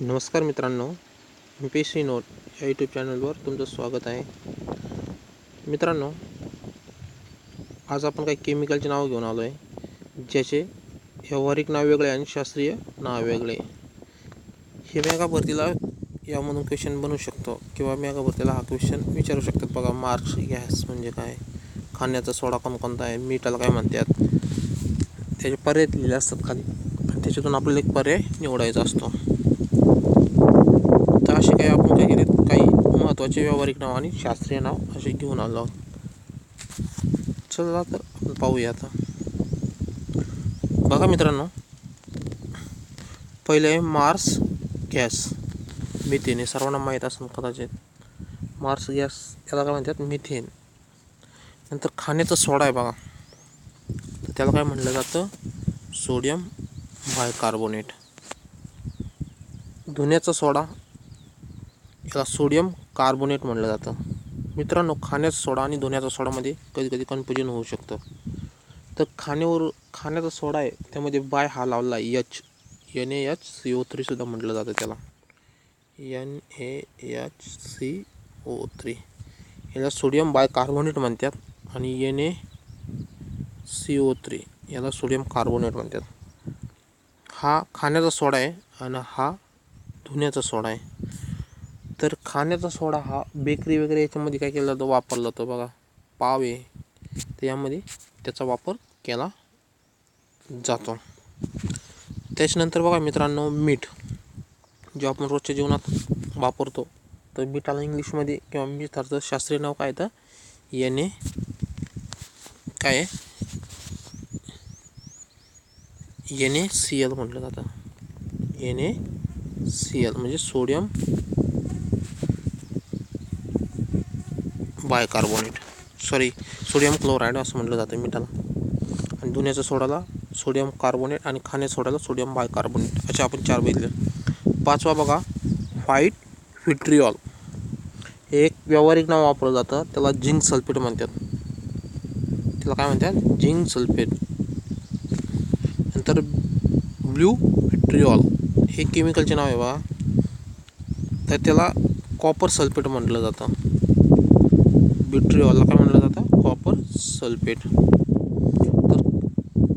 नमस्कार मित्रांनो, MPSC note या यूट्यूब चॅनलवर तुमचं स्वागत आहे. मित्रांनो, आज आपण काही केमिकलचे नाव घेऊन आलो आहे, ज्याचे व्यावहारिक नाव वेगळे आणि शास्त्रीय नाव वेगळे. हे मेगा भरतीला यामधून क्वेश्चन बनवू शकतो किंवा मेगा भरतीला हा क्वेश्चन विचारू शकतात. बघा, मार्क्स गॅस म्हणजे काय, खाण्याचा सोडा कोणता आहे, मीठाला काय म्हणतात, त्याचे पर्याय लिहिले असतात खाली आणि त्याच्यातून आपल्याला एक पर्याय निवडायचा असतो. तर असे काही आपण काय केलेत, काही महत्त्वाचे व्यावहारिक नाव आणि शास्त्रीय नाव असे घेऊन आलो आहोत. चला तर आपण पाहूया. आता बघा मित्रांनो, पहिले आहे मार्स गॅस, मिथेन. हे सर्वांना माहीत असेल कदाचित. मार्स गॅस याला काय म्हणतात, मिथेन. नंतर खाण्याचा सोडा आहे बघा, तर त्याला काय म्हटलं जातं, सोडियम बायकार्बोनेट. धुण्याचा सोडा याला सोडियम कार्बोनेट म्हटलं जातं. मित्रांनो, खाण्याचा सोडा आणि धुण्याचा सोडामध्ये कधी कधी कन्फ्युजन होऊ शकतं. तर खाण्याचा सोडा आहे, त्यामध्ये बाय हा लावला NaHCO3 सुद्धा म्हटलं जातं त्याला. NaHCO3 याला सोडियम बायकार्बोनेट म्हणतात आणि NaCO3 याला सोडियम कार्बोनेट म्हणतात. हा खाण्याचा सोडा आहे आणि हा धुण्याचा सोडा आहे. तर खाण्याचा सोडा हा बेकरी वगैरे याच्यामध्ये काय केलं जातं, वापरला जातो. बघा, पाव आहे तर यामध्ये त्याचा वापर केला जातो. त्याच्यानंतर बघा मित्रांनो, मीठ जे आपण रोजच्या जीवनात वापरतो, तर मीठाला इंग्लिशमध्ये किंवा मिठाचं शास्त्रीय नाव काय तर NaCl म्हटलं जातं. NaCl म्हणजे सोडियम बायकार्बोनेट, सोडियम क्लोराईड असं म्हटलं जातं मिठाला. आणि धुण्याच्या सोडाला सोडियम कार्बोनेट आणि खाण्याच्या सोडाला सोडियम बायकार्बोनेट, असे आपण 4 बघितले. 5वा बघा, व्हाईट व्हिट्रिऑल. हे एक व्यावहारिक नाव वापरलं जातं, त्याला झिंक सल्फेट म्हणतात. त्याला काय म्हणतात, झिंक सल्फेट. नंतर ब्ल्यू व्हिट्रिऑल हे केमिकलचे नाव आहे बघा, तर त्याला कॉपर सल्फेट म्हटलं जातं. व्हिट्रिऑलला काय म्हटलं जातं, कॉपर सल्फेट. तर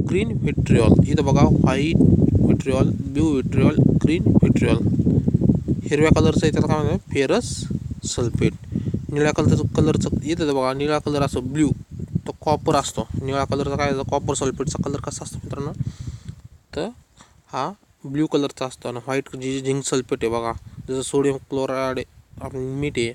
ग्रीन व्हिट्रिऑल, इथं बघा, व्हाईट व्हिट्रिऑल, ब्ल्यू व्हिट्रिऑल, ग्रीन व्हिट्रिऑल. हिरव्या कलरचं आहे त्याला काय म्हणतात, फेरस सल्फेट. निळ्या कलरचं इथं बघा, निळा कलर असतो ब्ल्यू, तो कॉपर असतो. निळा कलरचा काय असतो, कॉपर सल्फेटचा कलर कसा असतो मित्रांनो, तर हा ब्ल्यू कलरचा असतो. आणि व्हाईट जी झिंक सल्फेट आहे बघा, जसं सोडियम क्लोराईड आपण मीठ आहे,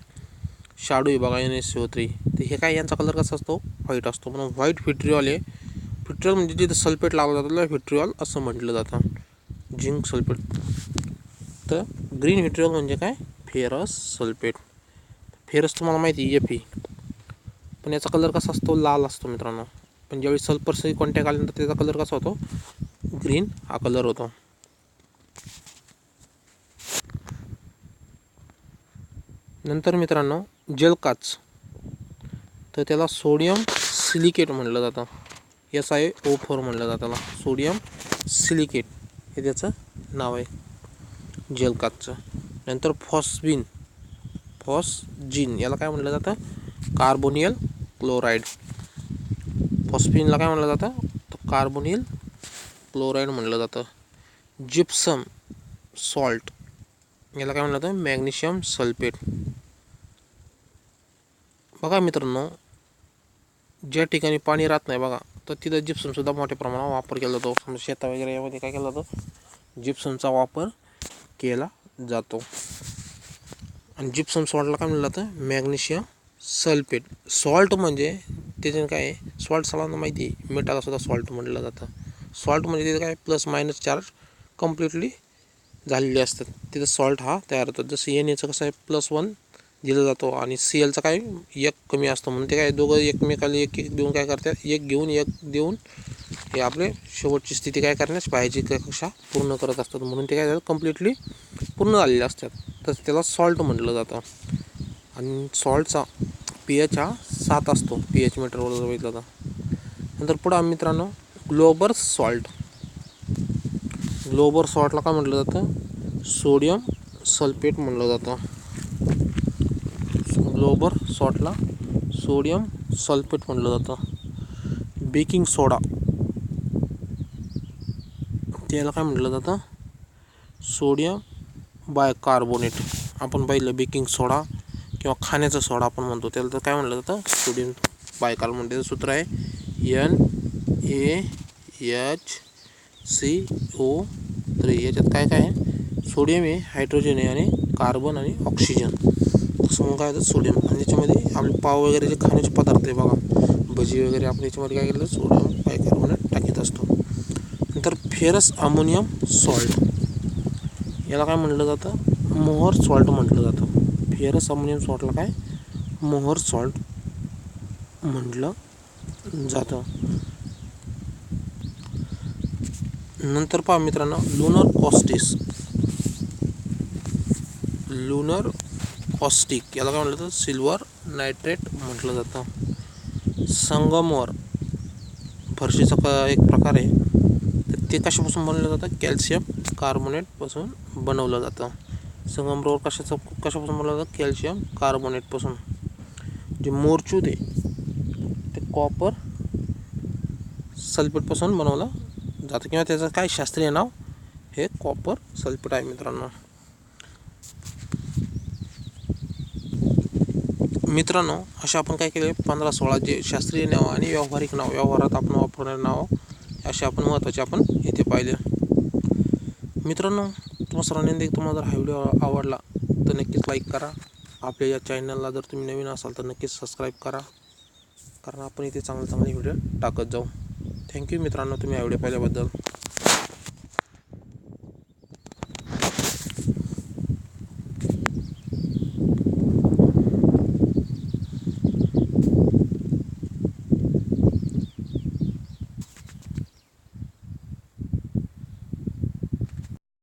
शाडू आहे बघा NaCO3, तर हे काय, यांचा कलर कसा असतो, व्हाईट असतो. म्हणून व्हाईट व्हिट्रिऑल आहे. व्हिट्रिऑल म्हणजे जिथं सल्फेट लावलं जातं त्याला व्हिट्रिऑल असं म्हटलं जातं, झिंक सल्फेट. तर ग्रीन व्हिट्रिऑल म्हणजे काय, फेरस सल्फेट. फेरस तुम्हाला माहिती आहे, Fe, पण याचा कलर कसा असतो, लाल असतो मित्रांनो. पण ज्यावेळी सल्फरशी कॉन्टॅक्ट आल्यानंतर त्याचा कलर कसा होतो, ग्रीन हा कलर होतो. नंतर मित्रांनो, जलकाच, तर त्याला सोडियम सिलिकेट म्हटलं जातं. SiO4 म्हटलं जातं त्याला, सोडियम सिलिकेट हे त्याचं नाव आहे जलकाचचं. नंतर फॉस्जिन याला काय म्हटलं जातं, कार्बोनियल क्लोराईड. फॉस्फिनला काय म्हटलं जातं, तर कार्बोनियल क्लोराईड म्हटलं जातं. जिप्सम सॉल्ट याला काय म्हटलं जातं, मॅग्नेशियम सल्फेट. बघा मित्रांनो, ज्या ठिकाणी पाणी राहत नाही बघा, तर तिथं जिप्समसुद्धा मोठ्या प्रमाणावर वापर केला जातो. समजा शेता वगैरे यामध्ये काय केला जातो, जिप्समचा वापर केला जातो. आणि जिप्सम सॉल्टला काय म्हटलं जातं, मॅग्नेशियम सल्फेट. सॉल्ट म्हणजे त्याच्याने काय आहे, सॉल्ट सर्वांना माहिती आहे, मेटाला सुद्धा सॉल्ट म्हटलं जातं. सॉल्ट म्हणजे तिथे काय, प्लस मायनस चार्ज कम्प्लिटली झालेले असतात, तिथं सॉल्ट हा तयार होतो. जसं Naचं कसं आहे, +1 दिला जातो आणि Clचा काय 1 कमी असतो, म्हणून ते काय दोघं एकमेकाला एक देऊन काय करतात, एक घेऊन एक देऊन हे आपले शेवटची स्थिती काय करण्यास पाहिजे कक्षा पूर्ण करत असतात. म्हणून ते काय कम्प्लिटली पूर्ण झालेले असतात, तर त्याला सॉल्ट म्हटलं जातं. आणि सॉल्टचा pH हा 7 असतो, pH मीटरवर बघितलं तर. नंतर पुढं मित्रांनो, ग्लोबर सॉल्टला काय म्हटलं जातं, सोडियम सल्फेट म्हणलं जातं. ग्लोबर सॉल्टला सोडियम सल्फेट म्हणलं जातं. बेकिंग सोडा त्याला काय म्हटलं जातं? Sodium bicarbonate. आपण पाहिलं बेकिंग सोडा किंवा खाण्याचा सोडा आपण म्हणतो, त्याला तर काय म्हटलं जातं? Sodium bicarbonate. त्याचं सूत्र आहे NaHCO3. याच्यात काय काय आहे? सोडियम आहे, हायड्रोजन आहे आणि कार्बन आणि ऑक्सिजन. तसं मग काय होतं? सोडियम. आणि याच्यामध्ये आपले पाव वगैरे जे खाण्याचे पदार्थ आहे बघा, भजी वगैरे, आपण याच्यामध्ये काय केलं? सोडियम बायकार्बोनेट टाकीत असतो. नंतर फेरस अमोनियम सॉल्ट, याला काय म्हटलं जातं? मोहर सॉल्ट म्हटलं जातं. फेरस अमोनियम सॉल्टला काय? मोहर सॉल्ट म्हटलं जातं. नंतर पहा मित्रांनो, लुनर कॉस्टिक याला काय म्हटलं जातं? सिल्वर नायट्रेट म्हटलं जातं. संगमवर फरशीचा एक प्रकार आहे, तर ते कशापासून बनवलं जातं? कॅल्शियम कार्बोनेटपासून बनवलं जातं. संगमरवर कशापासून बनवलं जातं? कॅल्शियम कार्बोनेटपासून. जे मोरचूत आहे ते कॉपर सल्फेटपासून बनवलं जातं, किंवा त्याचं काय शास्त्रीय नाव हे कॉपर सल्फेट आहे मित्रांनो. अशा आपण काय केले? 15-16 जे शास्त्रीय नाव आणि व्यावहारिक नाव, व्यवहारात आपण वापरणारे नाव, असे आपण महत्त्वाचे आपण इथे पाहिले. मित्रांनो, तुम्हाला सर्वांनी तुम्हाला जर हा व्हिडिओ आवडला तर नक्कीच लाईक करा. आपल्या या चॅनलला जर तुम्ही नवीन असाल तर नक्कीच सबस्क्राईब करा, कारण आपण इथे चांगले व्हिडिओ टाकत जाऊ. थँक्यू मित्रांनो, तुम्ही हा व्हिडिओ पाहिल्याबद्दल.